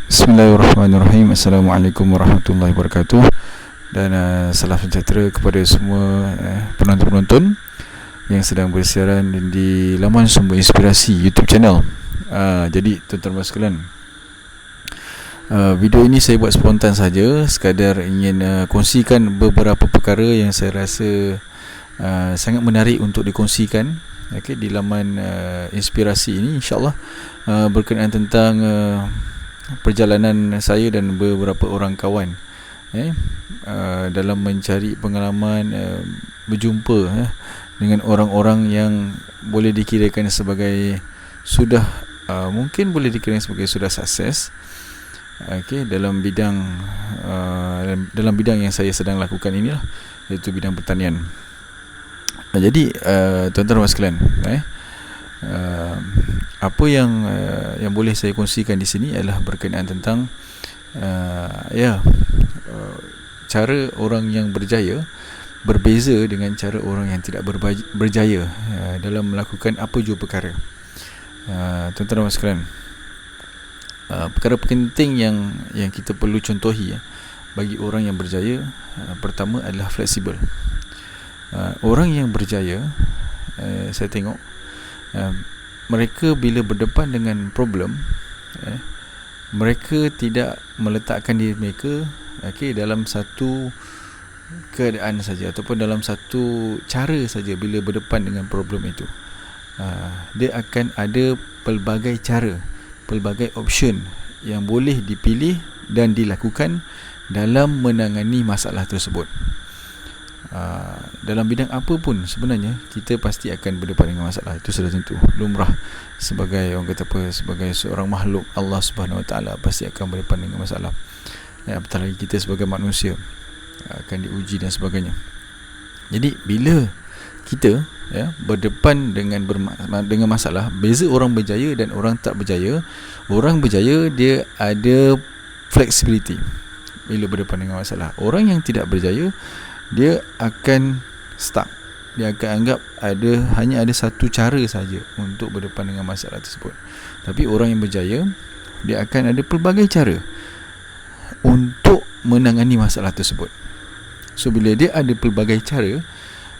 Bismillahirrahmanirrahim. Assalamualaikum warahmatullahi wabarakatuh. Dan salam sejahtera kepada semua penonton-penonton yang sedang bersiaran di laman sumber inspirasi YouTube channel. Jadi tuan-tuan dan sekalian, video ini saya buat spontan saja, sekadar ingin kongsikan beberapa perkara yang saya rasa sangat menarik untuk dikongsikan. Di laman inspirasi ini, insyaAllah berkenaan tentang perjalanan saya dan beberapa orang kawan dalam mencari pengalaman, berjumpa dengan orang-orang yang boleh dikirakan sebagai sudah mungkin boleh dikirakan sebagai sudah sukses dalam bidang yang saya sedang lakukan inilah, iaitu bidang pertanian. Jadi tuan-tuan dan sekalian, apa yang boleh saya kongsikan di sini adalah berkenaan tentang cara orang yang berjaya berbeza dengan cara orang yang tidak berjaya dalam melakukan apa jua perkara. Tuan-tuan dan sekalian, perkara penting yang kita perlu contohi bagi orang yang berjaya, pertama adalah fleksibel. Orang yang berjaya, saya tengok mereka bila berdepan dengan problem, mereka tidak meletakkan diri mereka dalam satu keadaan saja ataupun dalam satu cara saja. Bila berdepan dengan problem itu, dia akan ada pelbagai cara, pelbagai option yang boleh dipilih dan dilakukan dalam menangani masalah tersebut. Dalam bidang apa pun sebenarnya kita pasti akan berdepan dengan masalah, itu sudah tentu lumrah. Sebagai orang kata apa, sebagai seorang makhluk Allah Subhanahu Wa Taala pasti akan berdepan dengan masalah. Apatah lagi kita sebagai manusia akan diuji dan sebagainya. Jadi bila kita berdepan dengan masalah, beza orang berjaya dan orang tak berjaya. Orang berjaya dia ada flexibility bila berdepan dengan masalah. Orang yang tidak berjaya, dia akan stuck. Dia akan anggap hanya ada satu cara saja untuk berdepan dengan masalah tersebut. Tapi orang yang berjaya, dia akan ada pelbagai cara untuk menangani masalah tersebut. So bila dia ada pelbagai cara,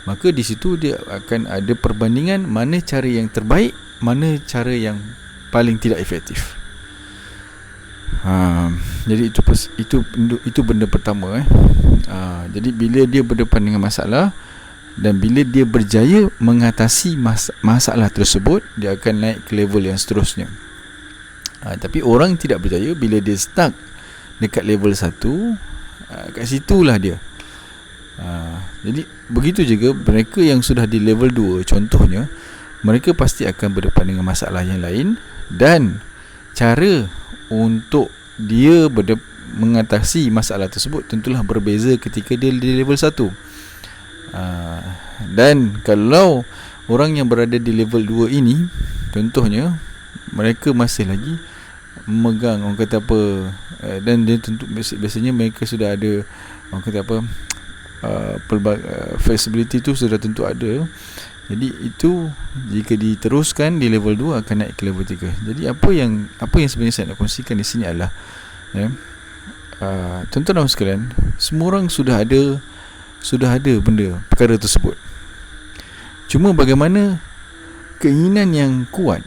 maka di situ dia akan ada perbandingan mana cara yang terbaik, mana cara yang paling tidak efektif. Jadi itu benda pertama. Jadi bila dia berdepan dengan masalah dan bila dia berjaya mengatasi masalah tersebut, dia akan naik ke level yang seterusnya. Tapi orang tidak berjaya, bila dia stuck dekat level 1, kat situlah dia. Jadi begitu juga mereka yang sudah di level 2, contohnya, mereka pasti akan berdepan dengan masalah yang lain, dan cara untuk dia mengatasi masalah tersebut tentulah berbeza ketika dia di level 1. Dan kalau orang yang berada di level 2 ini, contohnya, mereka masih lagi memegang, orang kata apa, dan dia tentu biasanya mereka sudah ada, orang kata apa, flexibility tu sudah tentu ada. Jadi itu jika diteruskan di level 2 akan naik ke level 3. Jadi apa yang sebenarnya saya nak kongsikan di sini adalah tuan-tuan dan sekalian, semua orang sudah ada benda perkara tersebut. Cuma bagaimana keinginan yang kuat,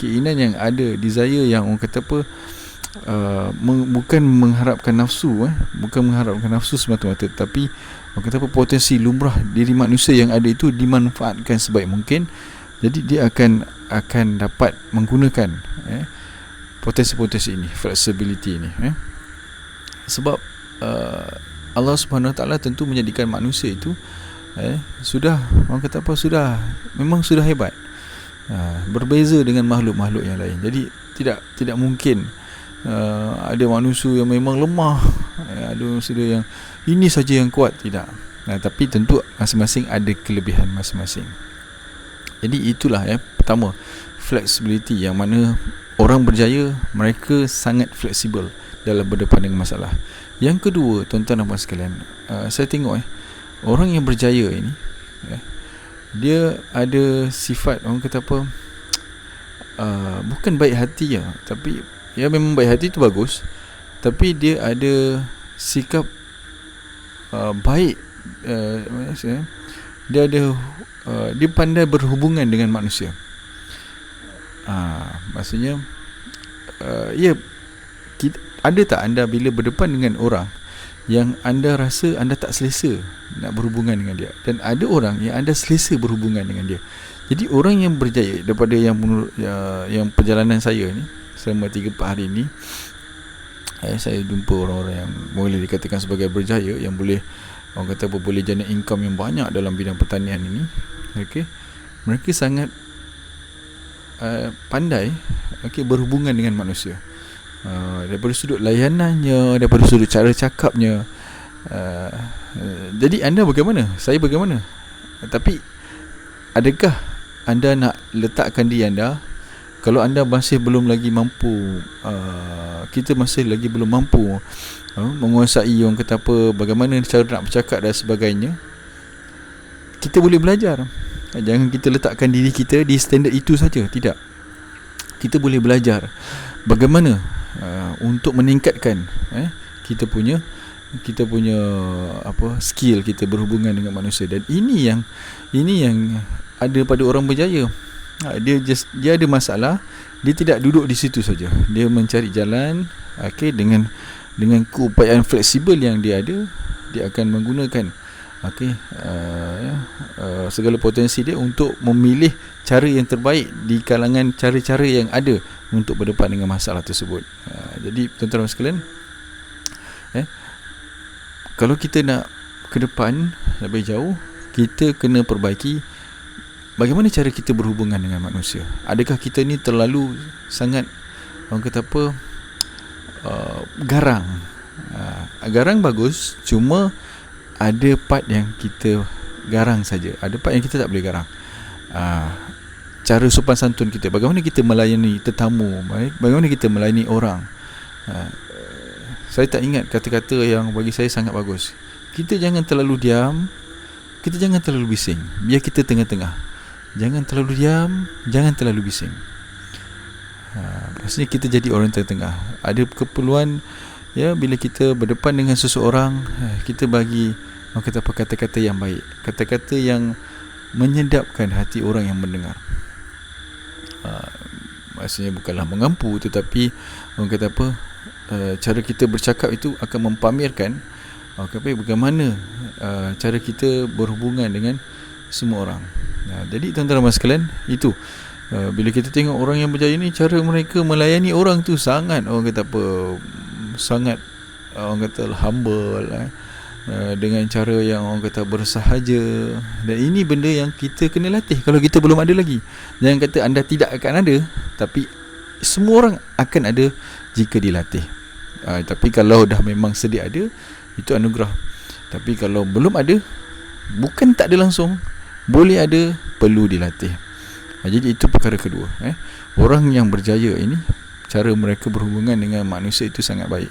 keinginan yang ada, desire yang orang kata apa, bukan mengharapkan nafsu, bukan mengharapkan nafsu semata-mata, tapi orang kata apa, potensi lumrah diri manusia yang ada itu dimanfaatkan sebaik mungkin. Jadi dia akan dapat menggunakan potensi-potensi ini, flexibility ini. Sebab Allah Subhanahu Wa Taala tentu menjadikan manusia itu sudah, orang kata apa, memang sudah hebat, berbeza dengan makhluk-makhluk yang lain. Jadi tidak mungkin ada manusia yang memang lemah, ada manusia yang ini saja yang kuat, tidak. Tapi tentu masing-masing ada kelebihan masing-masing. Jadi itulah pertama, flexibility, yang mana orang berjaya mereka sangat fleksibel dalam berdepan dengan masalah. Yang kedua, tuan-tuan dan puan sekalian, saya tengok orang yang berjaya ini, dia ada sifat, orang kata apa, bukan baik hati tapi ya memang baik hati itu bagus, tapi dia ada sikap baik, dia ada dia pandai berhubungan dengan manusia. Maksudnya ya, ada tak anda bila berdepan dengan orang yang anda rasa anda tak selesa nak berhubungan dengan dia, dan ada orang yang anda selesa berhubungan dengan dia. Jadi orang yang berjaya daripada yang perjalanan saya ni selama 3-4 hari ni, saya jumpa orang-orang yang boleh dikatakan sebagai berjaya, yang boleh, orang kata boleh generate income yang banyak dalam bidang pertanian ini. Okey, mereka sangat pandai berhubungan dengan manusia, daripada sudut layanannya, daripada sudut cara cakapnya. Jadi anda bagaimana? Saya bagaimana? Tapi adakah anda nak letakkan diri anda, kalau anda masih belum lagi mampu, kita masih lagi belum mampu menguasai, orang kata apa, bagaimana cara nak bercakap dan sebagainya, kita boleh belajar. Jangan kita letakkan diri kita di standard itu saja. Tidak, kita boleh belajar bagaimana untuk meningkatkan kita punya skill kita berhubungan dengan manusia. Dan ini yang ada pada orang berjaya. Dia ada masalah, dia tidak duduk di situ saja, dia mencari jalan. Dengan keupayaan fleksibel yang dia ada, dia akan menggunakan segala potensi dia untuk memilih cara yang terbaik di kalangan cara-cara yang ada untuk berdepan dengan masalah tersebut. Jadi tuan-tuan sekalian, kalau kita nak ke depan lebih jauh, kita kena perbaiki bagaimana cara kita berhubungan dengan manusia. Adakah kita ni terlalu sangat, orang kata apa, garang? Garang bagus, cuma ada part yang kita garang saja, ada part yang kita tak boleh garang. Cara sopan santun kita, bagaimana kita melayani tetamu, bagaimana kita melayani orang. Saya tak ingat kata-kata yang bagi saya sangat bagus. Kita jangan terlalu diam, kita jangan terlalu bising, biar kita tengah-tengah. Jangan terlalu diam, jangan terlalu bising. Maksudnya kita jadi orang tengah-tengah. Ada keperluan, ya, bila kita berdepan dengan seseorang, kita bagi kata-kata yang baik, kata-kata yang menyedapkan hati orang yang mendengar. Maksudnya bukanlah mengampu, tetapi orang kata apa, cara kita bercakap itu akan mempamerkan bagaimana cara kita berhubungan dengan semua orang. Jadi tuan-tuan sekalian, itu bila kita tengok orang yang berjaya ni, cara mereka melayani orang tu sangat, orang kata apa, sangat, orang kata humble, dengan cara yang orang kata bersahaja. Dan ini benda yang kita kena latih kalau kita belum ada lagi. Jangan kata anda tidak akan ada, tapi semua orang akan ada jika dilatih. Tapi kalau dah memang sedia ada, itu anugerah. Tapi kalau belum ada, bukan tak ada langsung, boleh ada, perlu dilatih. Jadi itu perkara kedua. Orang yang berjaya ini, cara mereka berhubungan dengan manusia itu sangat baik.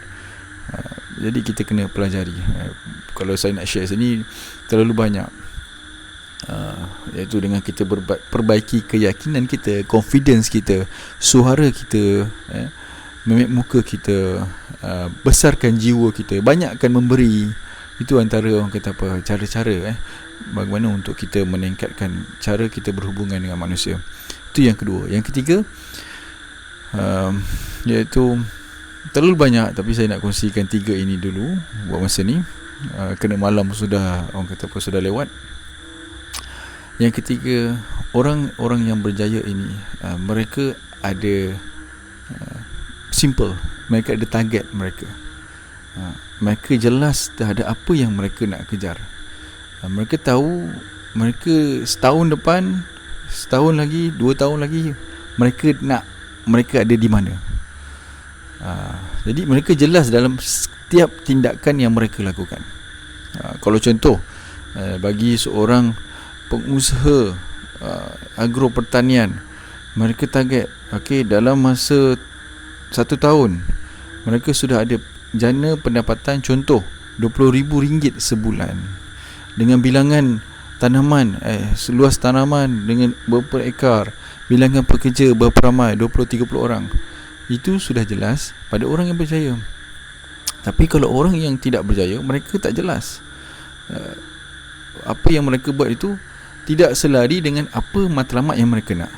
Jadi kita kena pelajari. Kalau saya nak share sini terlalu banyak, iaitu dengan kita perbaiki keyakinan kita, confidence kita, suara kita, memek muka kita, besarkan jiwa kita, banyakkan memberi. Itu antara, orang kata apa, cara-cara bagaimana untuk kita meningkatkan cara kita berhubungan dengan manusia. Itu yang kedua. Yang ketiga, iaitu terlalu banyak, tapi saya nak kongsikan 3 ini dulu buat masa ni, kena malam sudah, orang kata apa, sudah lewat. Yang ketiga, orang-orang yang berjaya ini, mereka ada simple, mereka ada target mereka. Mereka jelas terhadap apa yang mereka nak kejar. Mereka tahu, mereka setahun depan, setahun lagi, 2 tahun lagi, mereka ada di mana. Jadi mereka jelas dalam setiap tindakan yang mereka lakukan. Kalau contoh, bagi seorang pengusaha agro pertanian, mereka target, dalam masa 1 tahun mereka sudah ada jana pendapatan, contoh RM20,000 sebulan, dengan bilangan tanaman, seluas tanaman dengan berapa ekar, bilangan pekerja berapa ramai, 20-30 orang. Itu sudah jelas pada orang yang berjaya. Tapi kalau orang yang tidak berjaya, mereka tak jelas. Apa yang mereka buat itu tidak selari dengan apa matlamat yang mereka nak.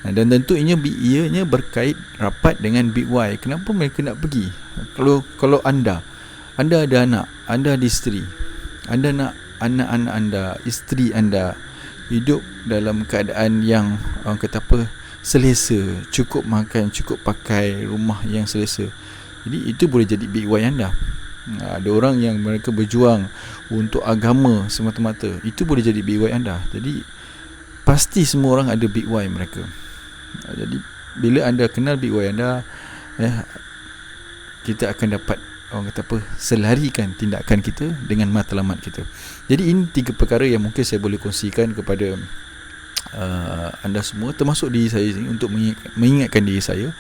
Dan tentunya ianya berkait rapat dengan big why. Kenapa mereka nak pergi? Kalau anda ada anak, anda ada isteri, anda nak anak-anak anda, isteri anda hidup dalam keadaan yang orang kata apa, selesa, cukup makan, cukup pakai, rumah yang selesa. Jadi itu boleh jadi big why anda. Ada orang yang mereka berjuang untuk agama semata-mata, itu boleh jadi big why anda. Jadi pasti semua orang ada big why mereka. Jadi bila anda kenal big why anda, kita akan dapat orang kata apa, selarikan tindakan kita dengan matlamat kita. Jadi ini 3 perkara yang mungkin saya boleh kongsikan kepada anda semua, termasuk diri saya sini, untuk mengingatkan diri saya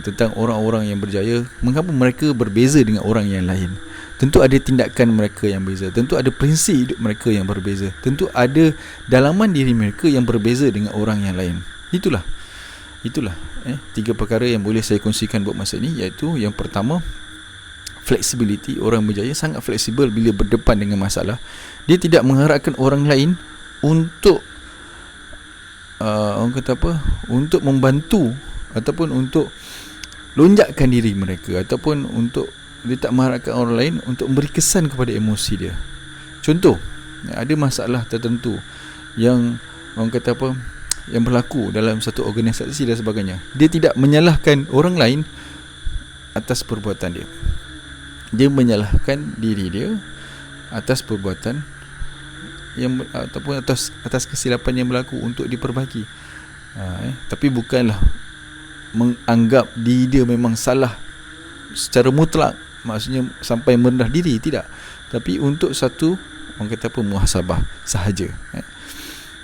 tentang orang-orang yang berjaya, mengapa mereka berbeza dengan orang yang lain. Tentu ada tindakan mereka yang berbeza, tentu ada prinsip hidup mereka yang berbeza, tentu ada dalaman diri mereka yang berbeza dengan orang yang lain. Itulah 3 perkara yang boleh saya kongsikan buat masa ini, iaitu yang pertama, flexibility. Orang berjaya sangat fleksibel bila berdepan dengan masalah. Dia tidak mengharapkan orang lain untuk orang kata apa, untuk membantu ataupun untuk lonjakkan diri mereka, ataupun untuk, dia tak mengharapkan orang lain untuk memberi kesan kepada emosi dia. Contoh, ada masalah tertentu yang orang kata apa, yang berlaku dalam satu organisasi dan sebagainya. Dia tidak menyalahkan orang lain atas perbuatan dia. Dia menyalahkan diri dia atas perbuatan yang, ataupun atas kesilapan yang berlaku untuk diperbaiki. Tapi bukanlah menganggap diri dia memang salah secara mutlak, maksudnya sampai merendah diri, tidak. Tapi untuk satu, orang kata apa, muhasabah sahaja.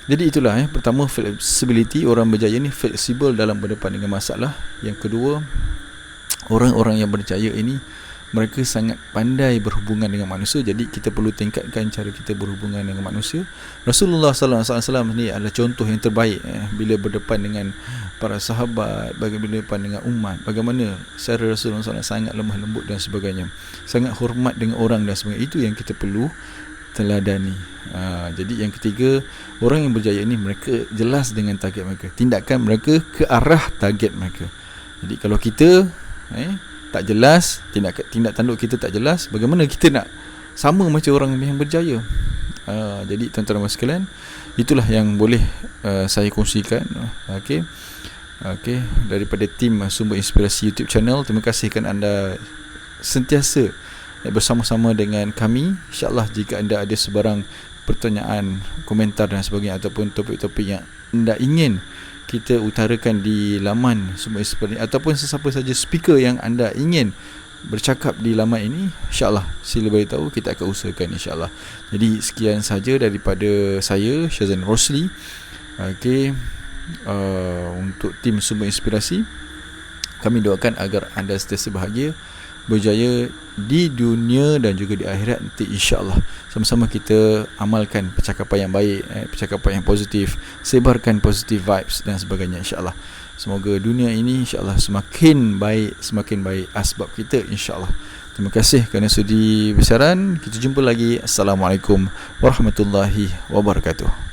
Jadi itulah pertama, flexibility. Orang berjaya ni fleksibel dalam berdepan dengan masalah. Yang kedua, orang-orang yang berjaya ini mereka sangat pandai berhubungan dengan manusia. Jadi kita perlu tingkatkan cara kita berhubungan dengan manusia. Rasulullah SAW ni adalah contoh yang terbaik bila berdepan dengan para sahabat, bila berdepan dengan umat, bagaimana cara Rasulullah SAW sangat lemah lembut dan sebagainya, sangat hormat dengan orang dan sebagainya. Itu yang kita perlu teladani. Jadi yang ketiga, orang yang berjaya ni mereka jelas dengan target mereka, tindakan mereka ke arah target mereka. Jadi kalau kita tak jelas, tindak tanduk kita tak jelas, bagaimana kita nak sama macam orang yang berjaya? Jadi tuan-tuan dan sekalian, itulah yang boleh saya kongsikan. Okey, daripada tim Sumber Inspirasi YouTube channel. Terima kasih kerana anda sentiasa bersama-sama dengan kami. InsyaAllah jika anda ada sebarang pertanyaan, komentar dan sebagainya, ataupun topik-topik yang anda ingin kita utarakan di laman Sumber Inspirasi, ataupun sesiapa saja speaker yang anda ingin bercakap di laman ini, insyaAllah sila beritahu, kita akan usahakan insyaAllah. Jadi sekian saja daripada saya, Syazan Rosli. Untuk tim Sumber Inspirasi, kami doakan agar anda sentiasa bahagia, berjaya di dunia dan juga di akhirat nanti, insyaAllah. Sama-sama kita amalkan percakapan yang baik, percakapan yang positif, sebarkan positive vibes dan sebagainya, insyaAllah. Semoga dunia ini insyaAllah semakin baik asbab kita, insyaAllah. Terima kasih kerana sudi bersiaran. Kita jumpa lagi. Assalamualaikum warahmatullahi wabarakatuh.